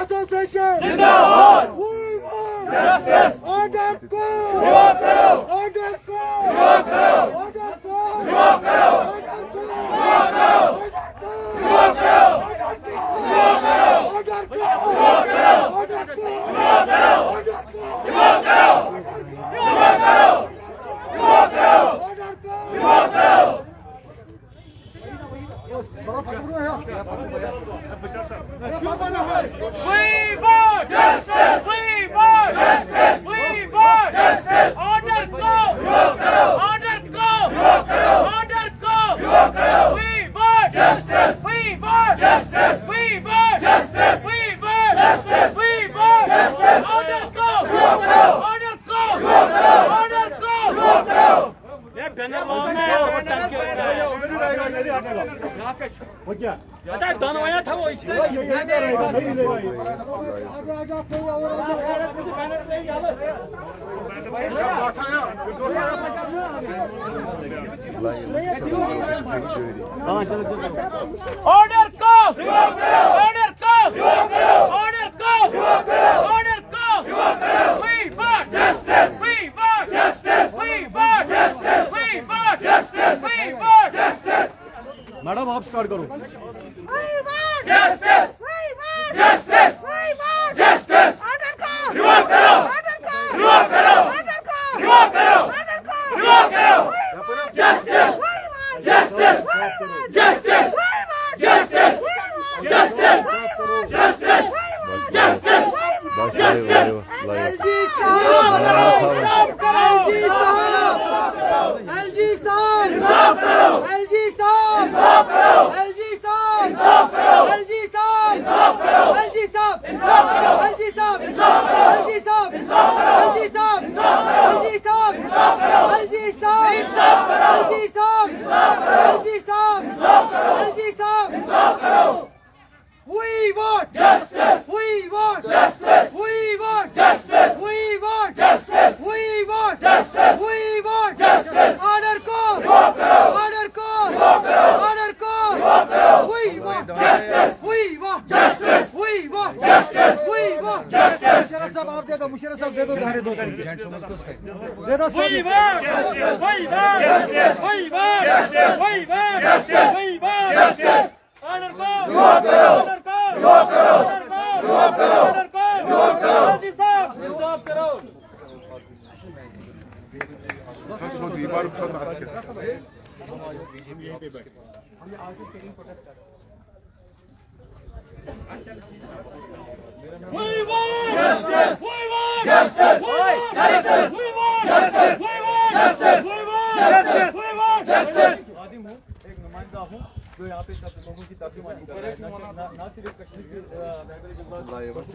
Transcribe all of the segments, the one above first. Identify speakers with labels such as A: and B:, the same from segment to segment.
A: Association
B: जिंदाबाद।
A: We want
B: Justice.
A: order को
B: revoke करो।
A: order को
B: रिवॉक करो।
A: order को
B: रिवॉक करो।
A: order को
B: रिवॉक करो।
A: order को
B: रिवॉक करो।
A: order को
B: रिवॉक करो।
A: order को
B: रिवॉक करो।
A: order को
B: रिवॉक करो।
A: order को
B: रिवॉक करो। रिवॉक करो। रिवॉक करो।
A: order को
B: रिवॉक करो।
C: We want
B: Justice.
C: We want
B: Justice.
C: We want
B: Justice.
C: Order go.
B: Revoke करो।
C: Order go.
B: रिवॉक करो।
C: Order go.
B: रिवॉक करो।
C: We want
B: Justice.
C: We want
B: Justice.
C: We want
B: Justice.
C: We want
B: Justice.
C: We want
B: Justice.
C: Order go.
B: Revoke करो।
C: Order go.
B: Revoke करो।
C: Order go.
B: Revoke करो।
C: Order go.
B: Revoke करो।
C: Order go.
B: Revoke करो।
C: Order go.
B: Revoke करो।
C: Order go.
B: Revoke करो।
C: We want
B: Justice.
C: We want
B: Justice.
C: We want
B: Justice.
C: We want
B: Justice.
C: We want
B: Justice.
D: Madam आप start करो।
C: We want
B: Justice.
C: We want
B: Justice.
C: We want
B: Justice.
C: Order go.
B: Revoke करो।
C: Order go.
B: Revoke करो।
C: Order go.
B: Revoke करो।
C: Order go.
B: Revoke करो।
C: We want
B: Justice.
C: We want
B: Justice.
C: We want
B: Justice.
C: We want
B: Justice.
C: We want
B: Justice.
C: We want
B: Justice. Justice. Justice.
A: LG साहब LG साहब LG साहब
B: इंसाफ करो।
A: LG साहब
B: इंसाफ करो।
A: LG साहब
B: इंसाफ करो।
A: LG साहब
B: इंसाफ करो।
A: LG साहब
B: इंसाफ करो।
A: LG साहब
B: इंसाफ करो।
A: LG साहब
B: इंसाफ करो।
A: LG साहब
B: इंसाफ करो।
A: LG साहब
B: इंसाफ करो।
A: LG साहब
B: इंसाफ करो।
A: LG साहब
B: इंसाफ करो।
A: LG साहब
B: इंसाफ करो।
A: LG साहब
B: इंसाफ करो।
A: We want
B: Justice.
A: We want
B: Justice.
A: We want
B: Justice.
A: We want
B: Justice.
A: We want
B: Justice.
A: We want
B: Justice.
A: Order को
B: रिवॉक करो।
A: Order को
B: रिवॉक करो।
A: Order को
B: रिवॉक करो।
A: We want
B: Justice.
A: We want
B: Justice.
A: We want
B: Justice.
A: We want
B: Justice.
A: Musharraf साहब आप दे दो मुशर्रफ साहब दे दो धारे दो दे दो
C: We want We want
B: Justice.
C: We want
B: Justice.
C: We want
B: Justice.
C: We want
B: Justice.
C: Order go.
B: Revoke करो।
C: Order go.
B: रिवॉक करो।
C: Order go.
B: रिवॉक करो।
C: Order go.
B: रिवॉक करो।
C: LG साहब इंसाफ करो। We want
B: Justice.
C: We want
B: Justice.
C: We want
B: Justice.
C: We want
B: Justice.
C: We want
B: Justice.
C: We want
B: Justice.
C: We want
B: Justice.
E: आदिम हूँ, एक नुमाइंदा हूँ जो यहाँ पे सब लोगों की तर्जुमानी कर रहा है, ना सिर्फ कश्मीर के रहबरे जज्बात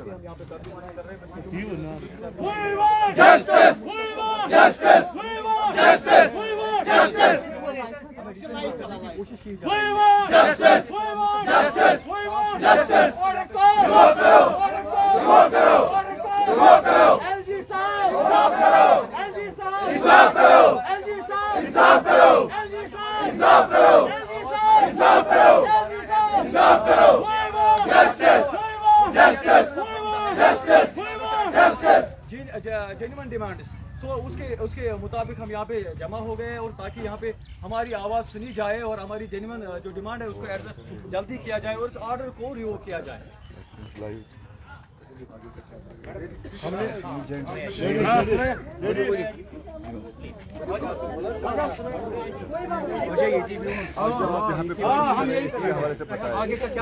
E: हम यहाँ पे तर्जुमानी कर रहे हैं।
C: We want
B: Justice.
C: We want
B: Justice.
C: We want
B: Justice.
C: We want
B: Justice.
E: कोशिश की
C: We want
B: Justice.
C: We want
B: Justice.
C: We want
B: Justice.
C: Order go.
B: Revoke करो।
C: Order go.
B: रिवॉक करो।
C: Order go.
B: रिवॉक करो।
C: LG साहब
B: इंसाफ करो।
C: LG साहब
B: इंसाफ करो।
C: LG साहब
B: इंसाफ करो।
C: LG साहब
B: इंसाफ करो।
C: LG साहब
B: इंसाफ करो।
C: LG साहब
B: इंसाफ करो।
C: We want
B: Justice.
C: We want
B: Justice.
C: We want
B: Justice.
C: We want
B: Justice.
E: Genuine demand, तो उसके मुताबिक हम यहाँ पे जमा हो गए और ताकि यहाँ पे हमारी आवाज़ सुनी जाए और हमारी जेन्युइन जो डिमांड है उसको एड्रेस जल्दी किया जाए और इस ऑर्डर को रिवोक किया जाए।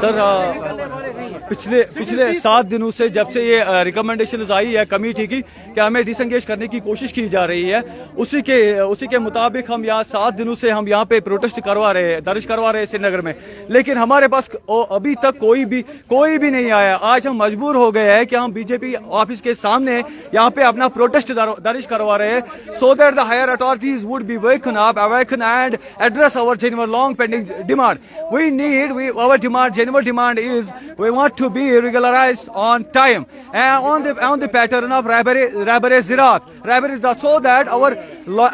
E: सर पिछले 7 दिनों से जब से ये रिकमेंडेशन आई है कमेटी की कि हमें डिसंगेज करने की कोशिश की जा रही है, उसी के मुताबिक हम यहाँ 7 दिनों से हम यहाँ पे प्रोटेस्ट दर्ज करवा रहे हैं श्रीनगर में, लेकिन हमारे पास अभी तक कोई भी नहीं आया। आज हम मजबूर हो गए हैं कि हम बीजेपी ऑफिस के सामने यहाँ पे अपना प्रोटेस्ट दर्ज करवा रहे हैं, so that the higher authorities would be awaken and address our genuine long pending demand. Our genuine demand is we want to be regularized on time and on the pattern of Rabare Zirat, so that our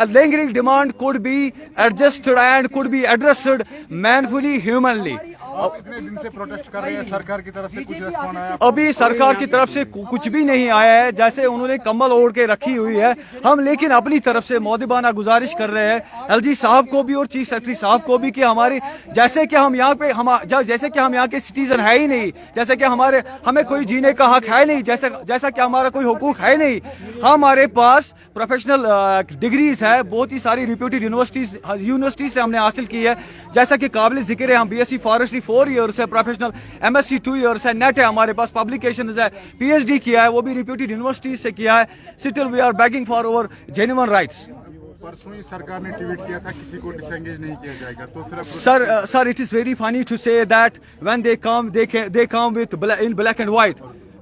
E: lingering demand could be adjusted and could be addressed manfully, humanly.
D: आप इतने दिन से protest कर रहे हैं, सरकार की तरफ से कुछ रिस्पॉन्स आया?
E: अभी सरकार की तरफ से कुछ भी नहीं आया है, जैसे उन्होंने कम्बल ओढ़ के रखी हुई है। हम लेकिन अपनी तरफ से मौदबाना गुजारिश कर रहे हैं एलजी साहब को भी और चीफ सेक्रेटरी साहब को भी कि हमारी जैसे कि हम यहाँ पे जैसे कि हम यहाँ के सिटीजन है ही नहीं, जैसे कि हमें कोई जीने का हक है नहीं, जैसा कि हमारा कोई हुकूक है नहीं। हमारे पास प्रोफेशनल डिग्रीज है, बहुत ही सारी रिप्यूटेड यूनिवर्सिटी से हमने हासिल की है, जैसा कि काबिल जिक्र है हम बीएससी फॉरेस्ट्री 4 ईयर्स है, प्रोफेशनल एमएससी 2 ईयर्स है, नेट है हमारे पास, पब्लिकेशंस है, पीएचडी किया है वो भी रिप्यूटेड यूनिवर्सिटी से किया है। Still we are begging for our genuine rights.
D: परसों ही सरकार ने ट्वीट किया था किसी को डिसएंगेज नहीं किया जाएगा, तो फिर
E: sir it is very funny to say that when they come with in black and white.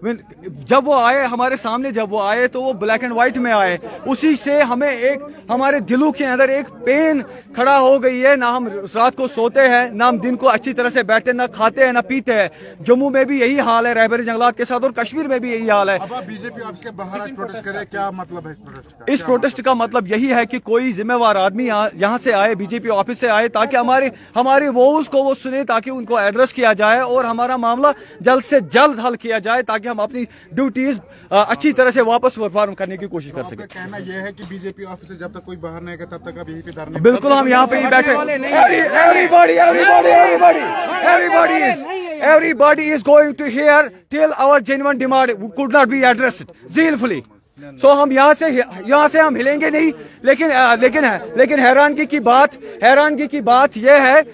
E: जब वो आए हमारे सामने, जब वो आए तो वो ब्लैक एंड व्हाइट में आए, उसी से हमें एक हमारे दिलों के अंदर एक पेन खड़ा हो गई है। ना हम रात को सोते हैं, ना हम दिन को अच्छी तरह से बैठते, ना खाते हैं, ना पीते हैं। जम्मू में भी यही हाल है, रहबरी जंगलात के साथ, और कश्मीर में भी यही हाल है।
D: अब आप बीजेपी ऑफिस के बाहर आज प्रोटेस्ट करें, क्या मतलब है इस प्रोटेस्ट का?
E: इस प्रोटेस्ट का मतलब यही है कि कोई जिम्मेवार आदमी यहाँ से आए, बीजेपी ऑफिस से आए, ताकि हमारे वोट्स को वो सुने, ताकि उनको एड्रेस किया जाए और हमारा मामला जल्द से जल्द हल किया जाए, ताकि हम अपनी ड्यूटीज अच्छी तरह से वापस परफॉर्म करने की कोशिश कर सके।
D: कहना यह है कि बीजेपी ऑफिस से जब तक कोई बाहर नहीं आएगा तब तक आप यहीं पे धरने?
E: बिल्कुल, हम यहाँ पे ही बैठे। Everybody is going to hear till our genuine demand could not be addressed zealfully. So हम यहाँ से हम हिलेंगे नहीं। लेकिन हैरानगी की बात यह है,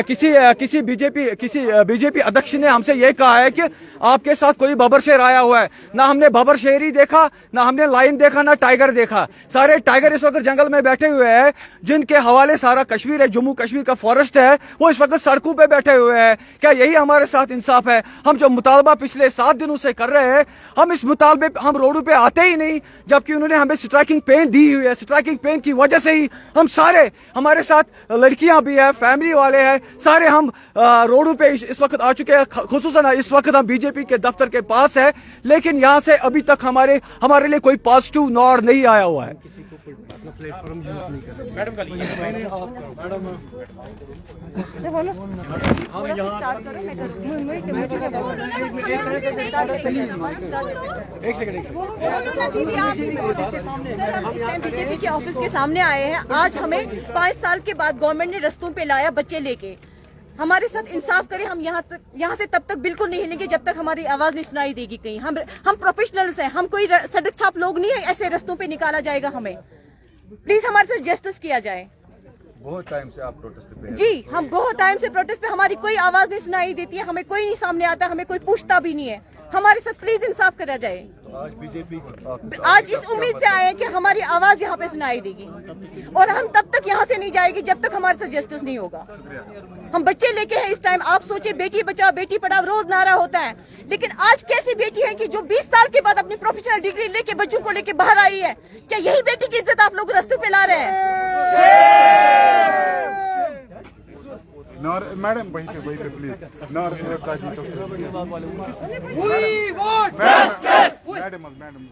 E: किसी बीजेपी अध्यक्ष ने हमसे यह कहा है कि आपके साथ कोई बबर शेर आया हुआ है। ना हमने बबर शेर ही देखा, ना हमने लाइन देखा, ना टाइगर देखा। सारे टाइगर इस वक्त जंगल में बैठे हुए हैं, जिनके हवाले सारा कश्मीर है, जम्मू कश्मीर का फॉरेस्ट है, वो इस वक्त सड़कों पे बैठे हुए हैं। क्या यही हमारे साथ इंसाफ है? हम जो मुतालबा पिछले 7 दिनों से कर रहे हैं, हम इस मुतालबे हम रोडों पे आते ही नहीं, जबकि उन्होंने हमें स्ट्राइकिंग पेन दी हुई है। स्ट्राइकिंग पेन की वजह से ही हम सारे, हमारे साथ लड़कियां भी है, फैमिली वाले हैं, सारे हम रोडों पे इस वक्त आ चुके हैं। खुसूसन इस वक्त हम बीजेपी के दफ्तर के पास है, लेकिन यहाँ से अभी तक हमारे लिए कोई पॉजिटिव नॉर नहीं आया हुआ है।
C: बीजेपी के ऑफिस के सामने आए हैं। आज हमें 5 साल के बाद गवर्नमेंट ने रस्तों पे लाया बच्चे लेके। हमारे साथ इंसाफ करें। हम यहाँ से तब तक बिल्कुल नहीं हिलेंगे जब तक हमारी आवाज नहीं सुनाई देगी कहीं। हम प्रोफेशनल्स हैं, हम कोई सड़क छाप लोग नहीं है, ऐसे रस्तों पे निकाला जाएगा हमें। प्लीज हमारे साथ जस्टिस किया जाए।
D: बहुत टाइम से आप प्रोटेस्ट पे हैं?
C: जी, हम बहुत टाइम से प्रोटेस्ट पे, हमारी कोई आवाज नहीं सुनाई देती है, हमें कोई नहीं सामने आता, हमें कोई पूछता भी नहीं है। हमारे साथ प्लीज इंसाफ करा जाए।
D: तो आज बीजेपी
C: आज इस उम्मीद से आए हैं कि हमारी आवाज यहाँ पे सुनाई देगी, और हम तब तक यहाँ से नहीं जाएगी जब तक हमारे साथ जस्टिस नहीं होगा। हम बच्चे लेके हैं इस टाइम। आप सोचिए, बेटी बचाओ बेटी पढ़ाओ रोज नारा होता है, लेकिन आज कैसी बेटी है कि जो 20 साल के बाद अपनी प्रोफेशनल डिग्री लेके बच्चों को लेके बाहर आई है? क्या यही बेटी की इज्जत आप लोग रास्ते पे ला रहे हैं?
D: मैडम वहीं पे प्लीज।
A: We want
D: madam